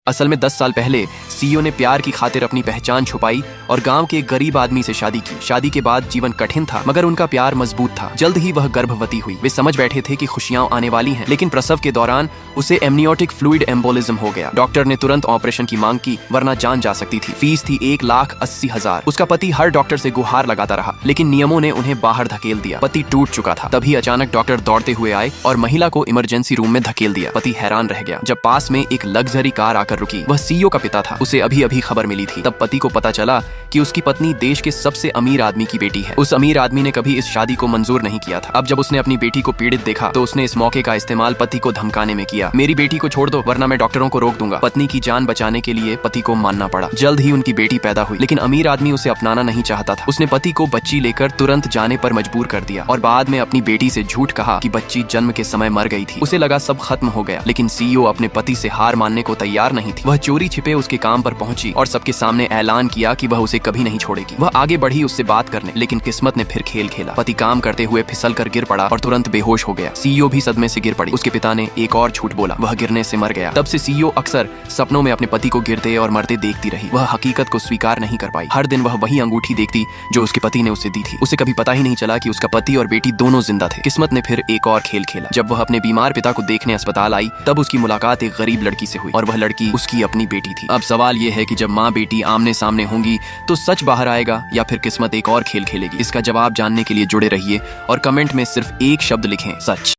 असल में 10 साल पहले सीईओ ने प्यार की खातिर अपनी पहचान छुपाई और गांव के एक गरीब आदमी से शादी की। शादी के बाद जीवन कठिन था, मगर उनका प्यार मजबूत था। जल्द ही वह गर्भवती हुई। वे समझ बैठे थे कि खुशियां आने वाली हैं, लेकिन प्रसव के दौरान उसे एमनियोटिक फ्लूइड एम्बोलिज्म हो गया। डॉक्टर ने तुरंत ऑपरेशन की मांग की, वरना जान जा सकती थी। फीस थी 1,80,000। उसका पति हर डॉक्टर से गुहार लगाता रहा, लेकिन नियमों ने उन्हें बाहर धकेल दिया। पति टूट चुका था। तभी अचानक डॉक्टर दौड़ते हुए आए और महिला को इमरजेंसी रूम में धकेल दिया। पति हैरान रह गया। जब पास में एक लग्जरी कार आकर रुकी, वह सीईओ का पिता था। उसे अभी अभी खबर मिली थी। तब पति को पता चला कि उसकी पत्नी देश के सबसे अमीर आदमी की बेटी है। उस अमीर आदमी ने कभी इस शादी को मंजूर नहीं किया था। अब जब उसने अपनी बेटी को पीड़ित देखा तो उसने इस मौके का इस्तेमाल पति को धमकाने में किया। मेरी बेटी को छोड़ दो, वरना मैं डॉक्टरों को रोक दूंगा। पत्नी की जान बचाने के लिए पति को मानना पड़ा। जल्द ही उनकी बेटी पैदा हुई, लेकिन अमीर आदमी उसे अपनाना नहीं चाहता था। उसने पति को बच्ची लेकर तुरंत जाने पर मजबूर कर दिया और बाद में अपनी बेटी से झूठ कहा कि बच्ची जन्म के समय मर गई थी। उसे लगा सब खत्म हो गया, लेकिन सीईओ अपने पति से हार मानने को तैयार नहीं थी। वह चोरी छिपे उसके काम पर पहुंची और सबके सामने ऐलान किया कि वह उसे कभी नहीं छोड़ेगी। वह आगे बढ़ी उससे बात करने, लेकिन किस्मत ने फिर खेल खेला। पति काम करते हुए फिसल कर गिर पड़ा और तुरंत बेहोश हो गया। सीईओ भी सदमे से गिर पड़ी। उसके पिता ने एक और झूठ बोला, वह गिरने से मर गया। तब से सीईओ अक्सर सपनों में अपने पति को गिरते और मरते देखती रही। वह हकीकत को स्वीकार नहीं कर पाई। हर दिन वह वही अंगूठी देखती जो उसके पति ने उसे दी थी। उसे कभी पता ही नहीं चला कि उसका पति और बेटी दोनों जिंदा थे। किस्मत ने फिर एक और खेल खेला। जब वह अपने बीमार पिता को देखने अस्पताल आई, तब उसकी मुलाकात एक गरीब लड़की से हुई और वह लड़की उसकी अपनी बेटी थी। अब सवाल यह है कि जब माँ बेटी आमने सामने होंगी तो सच बाहर आएगा या फिर किस्मत एक और खेल खेलेगी? इसका जवाब जानने के लिए जुड़े रहिए और कमेंट में सिर्फ एक शब्द लिखें, सच।